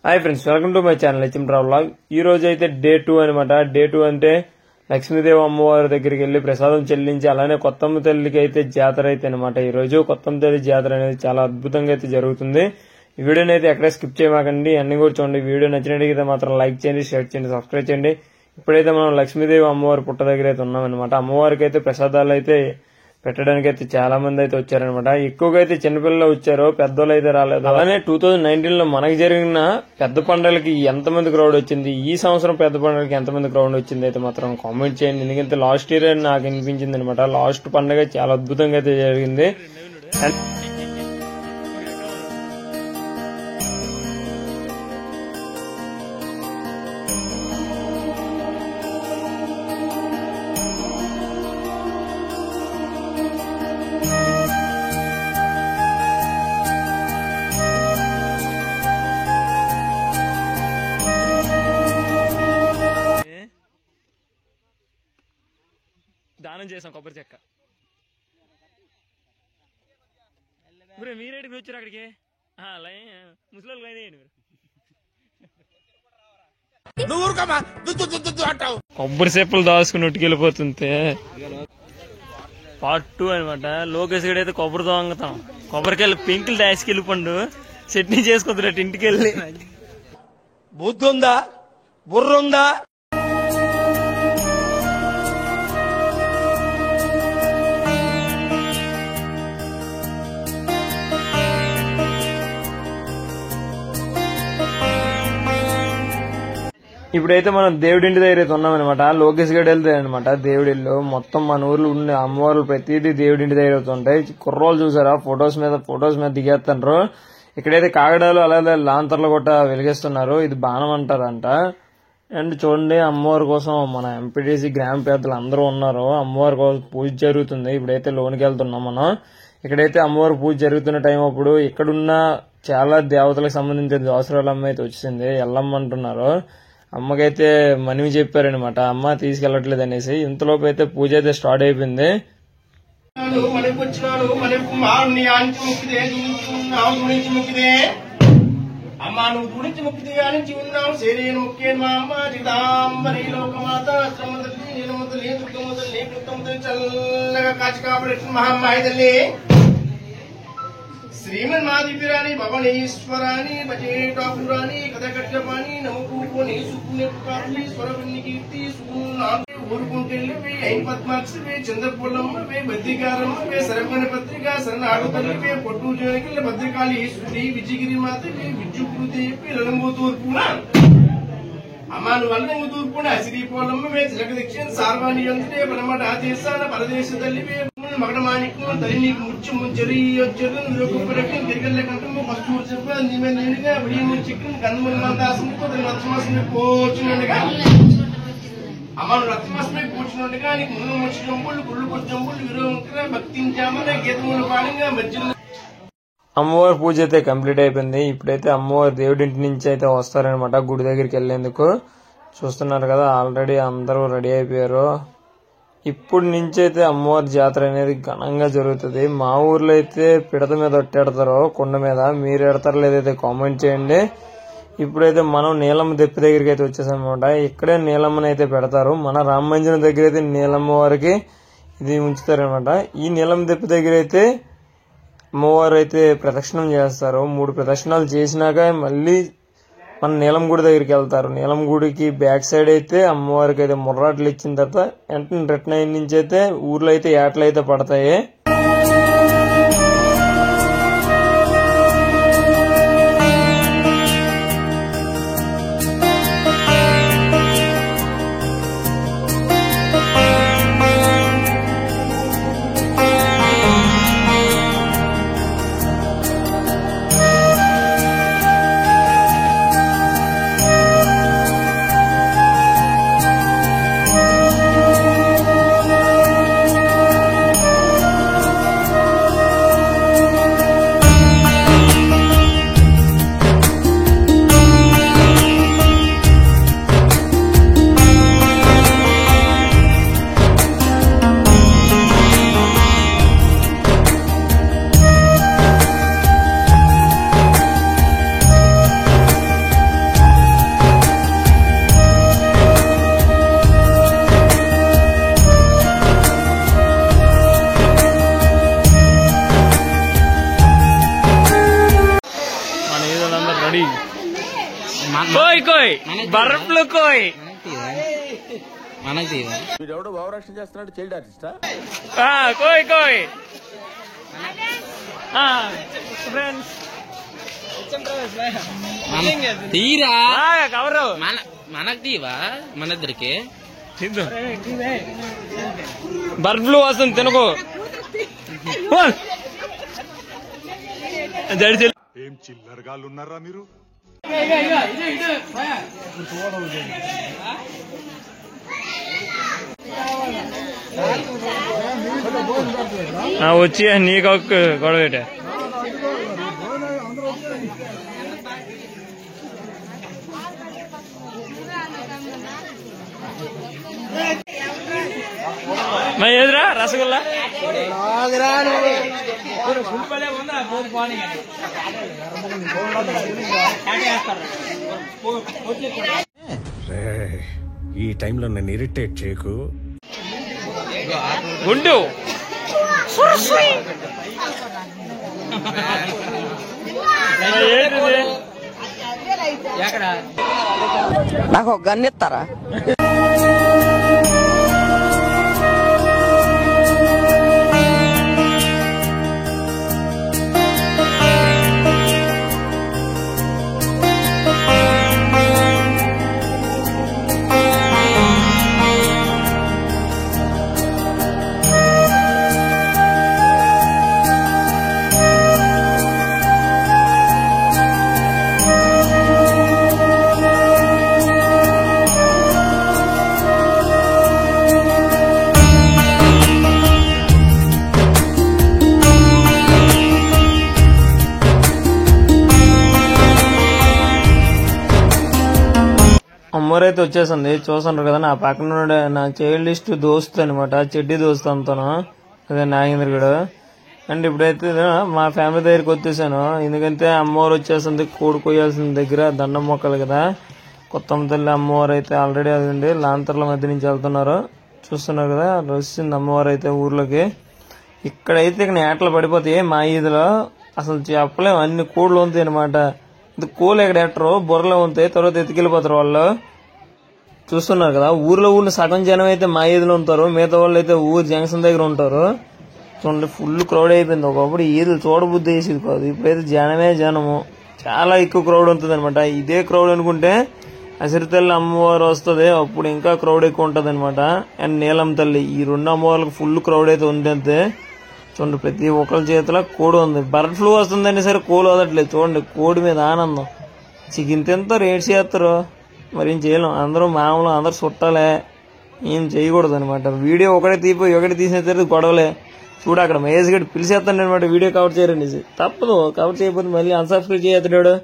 Hi friends, welcome to my channel HM travel vlog. ఈ రోజు అయితే డే 2 అనమాట. డే 2 అంటే లక్ష్మీదేవి అమ్మవారి దగ్గరికి వెళ్లి ప్రసాదం చెల్లించి అలానే కొత్తమ్మ తల్లికి అయితే జాతర అయితే అనమాట. ఈ రోజు కొత్తమ్మ తల్లి జాతర అనేది చాలా అద్భుతంగా అయితే జరుగుతుంది. ఈ వీడియోని అయితే ఎక్కడ స్కిప్ చేయమాకండి, అన్ని కూడా చూడండి. వీడియో నచ్చినట్టయితే మాత్రం లైక్ చేయండి, షేర్ చేయండి, సబ్స్క్రైబ్ చేయండి. ఇప్పుడైతే మనం లక్ష్మీదేవి అమ్మవారి పుట్ట దగ్గర అయితే ఉన్నాం అనమాట. అమ్మవారికి అయితే ప్రసాదాలు అయితే పెట్టడానికి అయితే చాలా మంది అయితే వచ్చారనమాట. ఎక్కువగా అయితే చిన్నపిల్లలు వచ్చారు, పెద్దోళ్ళు అయితే రాలేదు. అలానే 2019 లో మనకి జరిగిన పెద్ద పండుగలకి ఎంతమంది క్రౌడ్ వచ్చింది, ఈ సంవత్సరం పెద్ద పండుగలకి ఎంతమంది క్రౌడ్ వచ్చింది అయితే మాత్రం కామెంట్ చేయండి. ఎందుకంటే లాస్ట్ ఇయర్ నాకు అనిపించింది అనమాట. లాస్ట్ పండుగ చాలా అద్భుతంగా అయితే జరిగింది. దానం చేసాం కొబ్బరి చెక్క. మీరేటికి వచ్చారు అక్కడికి? ముసలి లైన్ అయ్యండి మీరు. కొబ్బరి చెప్పులు దాచుకుని ఉట్టుకెళ్ళిపోతుంటే పార్ట్ 2 అనమాట. లోకేష్ గడ అయితే కొబ్బరి దొంగతాం, కొబ్బరికాయలు పెంకులు దాచుకెళ్ళిపోండు, చట్నీ చేసుకుంటున్నట్టు ఇంటికి వెళ్ళి. బుద్ధి ఉందా, బుర్ర ఉందా? ఇప్పుడైతే మనం దేవుడింటి దగ్గర అయితే ఉన్నాం అనమాట. లోకేష్ గడ్ వెళ్తాయి అనమాట. దేవుడిల్లు మొత్తం మన ఊర్లో ఉండే అమ్మవార్లు ప్రతిదీ దేవుడింటి దగ్గర అవుతుంటాయి. కుర్రోళ్ళు చూసారా ఫొటోస్ మీద దిగేస్తున్నారు. ఇక్కడైతే కాగడాలు అలాగే లాంతర్లు కూడా వెలిగిస్తున్నారు. ఇది బాణం అంటారంట. అండ్ చూడండి, అమ్మవారి కోసం మన ఎంపీటీసీ గ్రామ పెద్దలు అందరూ ఉన్నారు. అమ్మవారి కోసం పూజ జరుగుతుంది. ఇప్పుడైతే లోనికి వెళ్తున్నాం మనం. ఇక్కడైతే అమ్మవారి పూజ జరుగుతున్న టైం అప్పుడు ఇక్కడున్న చాలా దేవతలకు సంబంధించిన దోసరాలమ్మ అయితే వచ్చింది. ఎల్లమ్మ అంటున్నారు. అమ్మకైతే మనవి చెప్పారనమాట, అమ్మ తీసుకెళ్లట్లేదు అనేసి. ఇంతలోపు అయితే పూజ అయితే స్టార్ట్ అయిపోయింది. అమ్మా నువ్వు గురించి ముక్తి నుంచి ఉన్నావు, శరీరం ముఖ్యం మా అమ్మ చిదాంబరి లోకమాత చల్లగా కాచి కాపాడు మహామ్మాయి తల్లి. శ్రీమన్మాదిపిరాని భవనేశ్వరాని భజేటాపురాని కథకట్టపాని నమకూని సుకుని స్వరవన్ని కీర్తి సుకున్నాంటి ఊరుకుంటెల్లివే ఐ పద్మాక్షివే చంద్రపుల్లమ్మవే బద్రికారమ్మవే సరపణ పత్రిక సరణాడుతల్లివే పొట్టు జోనికిల భద్రకాళి శ్రీ విజయగిరి మాతవే విజ్జుకృదేవి లలంబూతూర్పున. అమ్మా నువ్వు అల్లంగు తూర్పున శ్రీపోలమ్మవే జలక దక్షిణ సార్వాణి అంతుడే పరమట దేశాన పరదేశ తల్లివే మగడమాణిక్యం తల్లి నీకు ముత్యము జరిగొచ్చరుకు గిరిగల్ల కంటము పశువు చెప్ప నీమే నేనుగా విడియము చిక్కును కన్నుమని మందాసముతో రత్నమాసమే కూర్చుండగా. అమ్మ నువ్వు రత్నమాసమే కూర్చుండగా నీకు ముందు ముచ్చి జంబుళ్ళు గుళ్ళు కొద్ది జంబుళ్ళు విరోధంగా భక్తించామని గీతములు పాడంగా మధ్యలో. అమ్మవారి పూజ అయితే కంప్లీట్ అయిపోయింది. ఇప్పుడైతే అమ్మవారి దేవుడింటి నుంచి అయితే వస్తారనమాట గుడి దగ్గరికి వెళ్లేందుకు. చూస్తున్నారు కదా, ఆల్రెడీ అందరూ రెడీ అయిపోయారు. ఇప్పుడు నుంచి అయితే అమ్మవారి జాతర అనేది ఘనంగా జరుగుతుంది. మా ఊర్లో అయితే పిడత మీద ఒట్టెడతారో కొండ మీద, మీరు ఎడతారో లేదైతే కామెంట్ చేయండి. ఇప్పుడైతే మనం నీలమ్మ దెప్పి దగ్గరికి అయితే వచ్చేసాం అనమాట. ఇక్కడే నీలమ్మని అయితే పెడతారు. మన రామమందిరం దగ్గర అయితే నీలమ్మ వారికి ఇది ఉంచుతారనమాట. ఈ నీలమ్మ దెప్పి దగ్గర అయితే అమ్మవారు అయితే ప్రదక్షిణం చేస్తారు. 3 ప్రదక్షిణాలు చేసినాక మళ్ళీ మన నీలం గుడి దగ్గరికి వెళ్తారు. నీలం గుడికి బ్యాక్ సైడ్ అయితే అమ్మవారికి అయితే ముర్రాట్లు ఇచ్చిన తర్వాత వెంటనే రిటర్న్ అయిన నుంచి అయితే ఊర్లో అయితే ఏటలు అయితే పడతాయి. రెడీ కోయ్ కోయ్ బర్ఫ్లు కోయ్ మనకి వీడెవడో భావరక్షణ చేస్తున్నాడు, చైల్డ్ ఆర్టిస్టా? కోయ్ కోయ్ ఫ్రెండ్స్ తీరా కవరు మనకు తీవా మన ఇద్దరికి బర్డ్ ఫ్లూ వస్తుంది తినకు. ఏం చిల్లరగాళ్ళు ఉన్నారా మీరు? వచ్చి నీకు గొడవ పెట్టా. ఏదిరా రసగుల్లా ఈ టైంలో నన్ను ఇరిటేట్ చేయకు. గుండు ఏంటిది? నాకు ఒక గన్ ఇస్తారా? అమ్మోరైతే వచ్చేసింది. చూస్తున్నారు కదా, నా పక్కన నా చైల్డ్ దోస్తు అనమాట, చెడ్డి దోస్తు అంతాను, అదే నాగేంద్ర గడు. అండ్ ఇప్పుడైతే మా ఫ్యామిలీ దగ్గరికి వచ్చేసాను, ఎందుకంటే అమ్మవారు వచ్చేసింది. కోడి కొయ్యాల్సిన దగ్గర దండం మొక్కలు కదా, కొత్తమ్మ తల్లి అమ్మవారు అయితే ఆల్రెడీ అదండి లాంతర్ల మధ్య నుంచి వెళ్తున్నారు. చూస్తున్నారు కదా, వచ్చింది అమ్మవారు అయితే ఊర్లోకి. ఇక్కడైతే ఇక నేటలు పడిపోతాయి మా ఈదులో, అసలు చెప్పలేము, అన్ని కోళ్ళు ఉంటాయి అనమాట. ఇది కోళ్ళు ఎక్కడ ఎట్టరు, బుర్రలో ఉంటాయి, తర్వాత ఎత్తుకెళ్ళిపోతారు వాళ్ళు. చూస్తున్నారు కదా, ఊర్లో సగం జనం అయితే మా ఈదులో ఉంటారు, మిగతా వాళ్ళు అయితే ఊరు జంక్షన్ దగ్గర ఉంటారు. చూడండి, ఫుల్ క్రౌడ్ అయిపోయింది. ఒకప్పుడు ఈదులు చూడబుద్ధి వేసేది కాదు, ఇప్పుడైతే జనమే జనము, చాలా ఎక్కువ క్రౌడ్ ఉంటుంది అనమాట. ఇదే క్రౌడ్ అనుకుంటే అసిరి తల్లి అమ్మవారు వస్తుంది, అప్పుడు ఇంకా క్రౌడ్ ఎక్కువ ఉంటుంది అనమాట. అండ్ నీలం తల్లి, ఈ రెండు అమ్మవార్లకు ఫుల్ క్రౌడ్ అయితే ఉంది అంతే. చూడండి, ప్రతి ఒక్కరి చేతిలో కోడి ఉంది. బర్డ్ ఫ్లూ వస్తుందని సరే కోడి వదట్లేదు. చూడండి, కోడి మీద ఆనందం. చికెన్ తింటారు, రేట్ చేస్తారు, మరి ఏం చేయలేం. అందరూ మామూలు, అందరు చుట్టాలే, ఏం చేయకూడదు అనమాట. వీడియో ఒకటే ఒకటి తీసిన గొడవలే. చూడు, అక్కడ మహేష్ గడి పిలిచేస్తాను అనమాట, వీడియో కవర్ చేయరండి. తప్పదు, కవర్ చేయకపోతే మళ్ళీ అన్సబ్స్క్రైబ్ చేస్తాడు.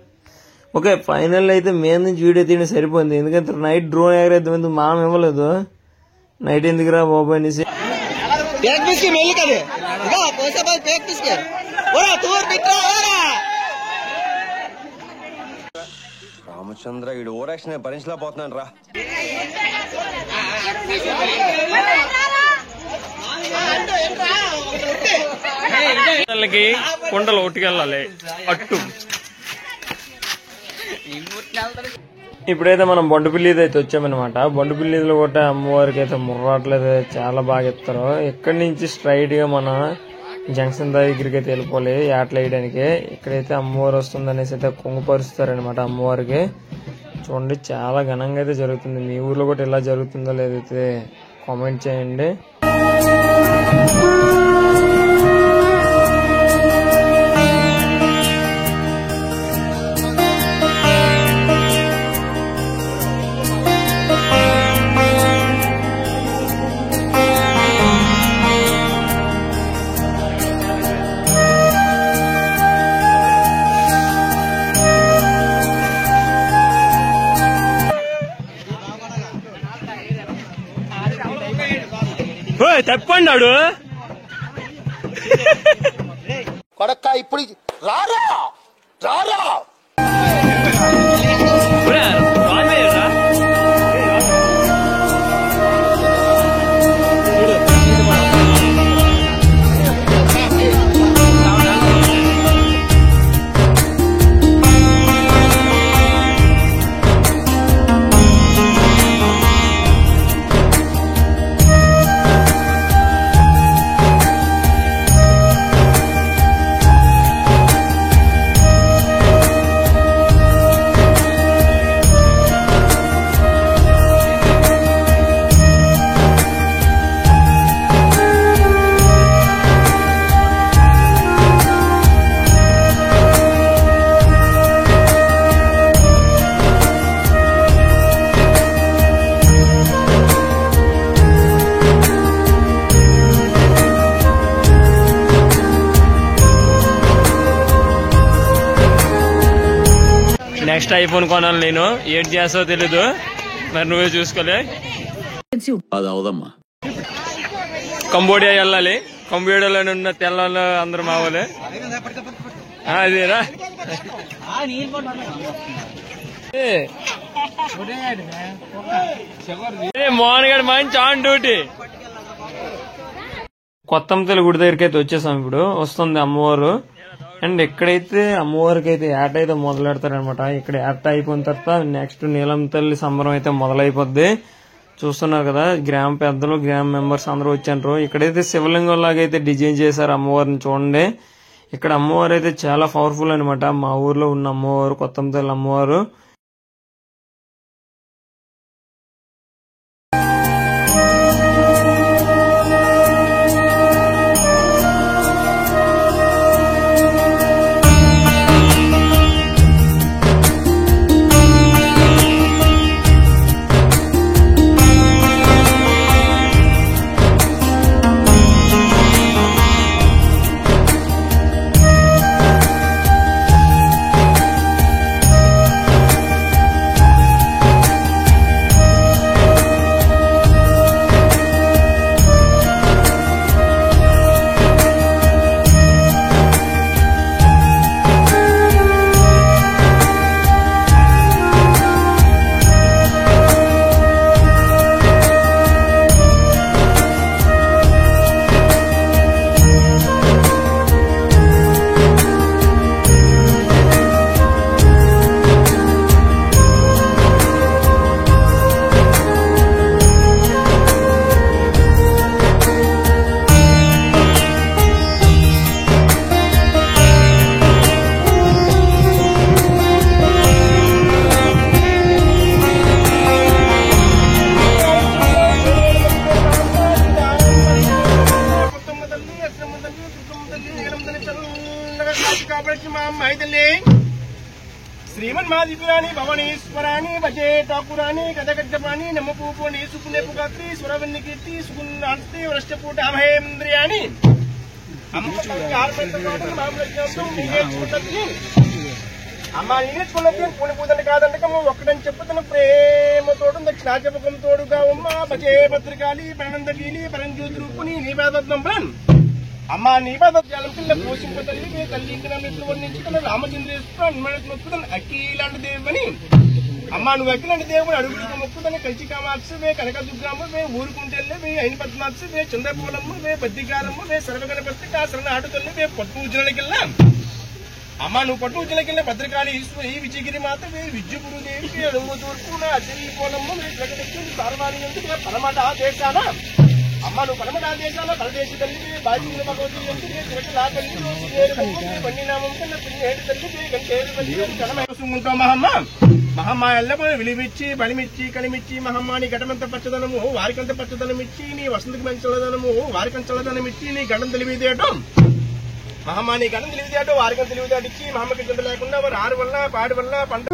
ఓకే, ఫైనల్ అయితే మేము నుంచి వీడియో తీయడం సరిపోయింది, ఎందుకంటే నైట్ డ్రోన్ ఎగరేద్దాం, ఎందుకు మామ ఇవ్వలేదు. నైట్ ఎందుకురా బాబు అనేసి రామచంద్ర, ఈడు ఓరాక్షన్ భరించలేకపోతున్నాను రా. కుండలు ఒట్టుకెళ్ళాలి అట్టు. ఇప్పుడైతే మనం బొండపిల్లి అయితే వచ్చామన్నమాట. బొండపిల్లిలో కూడా అమ్మవారికి అయితే ముర్రాట్లేదు, చాలా బాగా ఇస్తారు. ఇక్కడి నుంచి స్ట్రైట్ గా మన జంక్షన్ దగ్గరికి అయితే వెళ్ళిపోవాలి యాట్లు వేయడానికి. ఇక్కడైతే అమ్మవారు వస్తుంది అనేసి అయితే కుంగపరుస్తారనమాట అమ్మవారికి. చూడండి, చాలా ఘనంగా అయితే జరుగుతుంది. మీ ఊర్లో కూడా ఇలా జరుగుతుందో లేదైతే కామెంట్ చేయండి. తప్పండాడు కొడక్క, ఇప్పుడు రారా రారా నెక్స్ట్ ఐఫోన్ కొనాలి నేను. ఏం చేస్తావో తెలీదు, మరి నువ్వే చూసుకోలే. అది అవదమ్మా. కంబోడియా వెళ్ళాలి. కంబోడియాలో ఉన్న తెల్ల అందరూ మావాలే. అదేనా మోహన్ గారు మంచి ఆన్ డ్యూటీ. కొత్తమతల్లి గుడి దగ్గరికి అయితే వచ్చేసాం. ఇప్పుడు వస్తుంది అమ్మవారు. అండ్ ఎక్కడైతే అమ్మవారికి అయితే ఏట అయితే మొదలెడతారనమాట. ఇక్కడ ఏట అయిపోయిన తర్వాత నెక్స్ట్ నీలం తల్లి సంబరం అయితే మొదలైపోద్ది. చూస్తున్నారు కదా, గ్రామ పెద్దలు గ్రామ మెంబర్స్ అందరూ వచ్చారు. ఇక్కడైతే శివలింగం లాగా అయితే డిజైన్ చేశారు అమ్మవారిని. చూడండి, ఇక్కడ అమ్మవారు అయితే చాలా పవర్ఫుల్ అనమాట. మా ఊర్లో ఉన్న అమ్మవారు కొత్తమతల్లి అమ్మవారు. శ్రీమన్మాదిపురాణి భవనేశ్వరాణి భజే ఠాకురాణి కథగడ్డపాణి నమపూపోని సుకునే పుగాత్రి స్వరవన్ని కీర్తి సుకున్నాస్తి వృష్టపూట మహేంద్రియాణి అమ్మా నేర్చుకున్నది పూని పూజలు కాదంటకము ఒక్కడని చెప్పుతున్న ప్రేమతోడు దక్షిణాజపకం తోడుగా ఉమ్మ భజే భద్రకాళి ప్రణందకీలి పరంజ్యోతి రూపుని నీవేదత్నం బ్రన్ అమ్మా నీవేదత్యాలం కింద పోషింప తల్లి తల్లి ఇంటి వర్ణించుకున్న రామచంద్రేశ్వర అఖిలాంటి దేవుని అమ్మా నువ్వు అఖిలాంటి దేవుని అడుగుడికి మొక్కుదని కంచి కామాక్షవే కనక దుర్గామ్మవే ఊరుకుంటెల్లవే అయిన పద్మాక్షవే చంద్రపూలమ్మవే బద్దికారమ్మవే సర్వగణపతి కాసరణ ఆటతల్లివే పట్టు ఉజ్జలకెళ్ళా అమ్మా నువ్వు పట్టు ఉజ్జలకెళ్ళిన భద్రకాళి ఈశ్వరి విజయగిరి మాతవే విద్యుగురుదేవి అడుగు తూర్పున అచలి పోలమ్మవే జగదక్షిణ సార్వాణి పరమట దేశాన అమ్మా నువ్వు పరమట దేశాన పరదేశి తల్లివే బాధ్యుల భగవతి బండినామం కన్నా పిన్నేడు తల్లివే గంటేరు తల్లి మహమ్మ మహమ్మ ఎల్లప్పుడు విలువిచ్చి బలిమిచ్చి కలిమిచ్చి మహమ్మాని ఘటమంత పచ్చదనము వారికంత పచ్చదనమిచ్చి నీ వసంతకి మంచదనము వారికంత చల్లదనమిచ్చి నీ గండం తెలివిదేయటం మహమ్మాని గండం తెలివిదేయటం వారికంత తెలివిదేటిచ్చి మహమ్మకి చింత లేకుండా వారు ఆరు వల్ల పాడి వల్ల పంట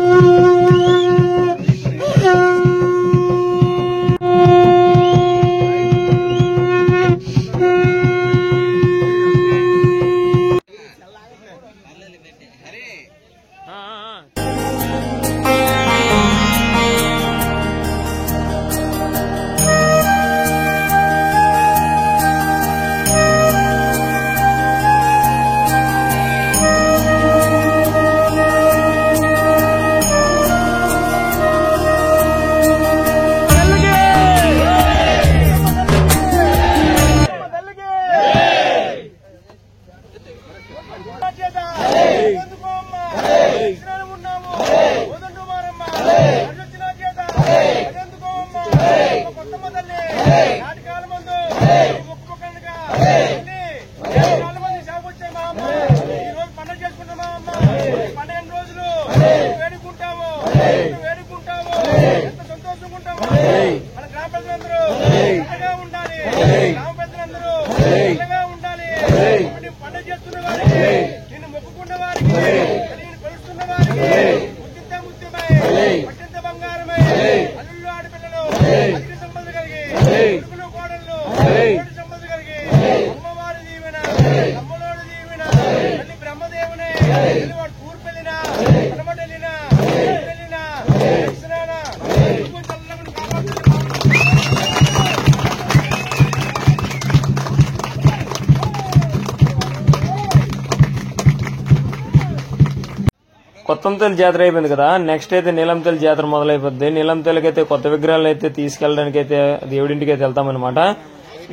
కొత్తంతేలు జాతర అయిపోయింది కదా, నెక్స్ట్ అయితే నీలంతేలు జాతర మొదలైపోద్ది. నీలంతేలకి అయితే కొత్త విగ్రహాలు అయితే తీసుకెళ్ళడానికి అయితే దేవుడింటికి అయితే వెళ్తామన్నమాట.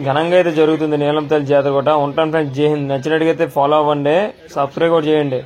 ఘనంగా అయితే జరుగుతుంది నీలంతేలు జాతర కూడా. ఉంటాను ఫ్రెండ్స్, జై హింద్. నచ్చినట్టుగా అయితే ఫాలో అవ్వండి, సబ్స్క్రైబ్ కూడా చేయండి.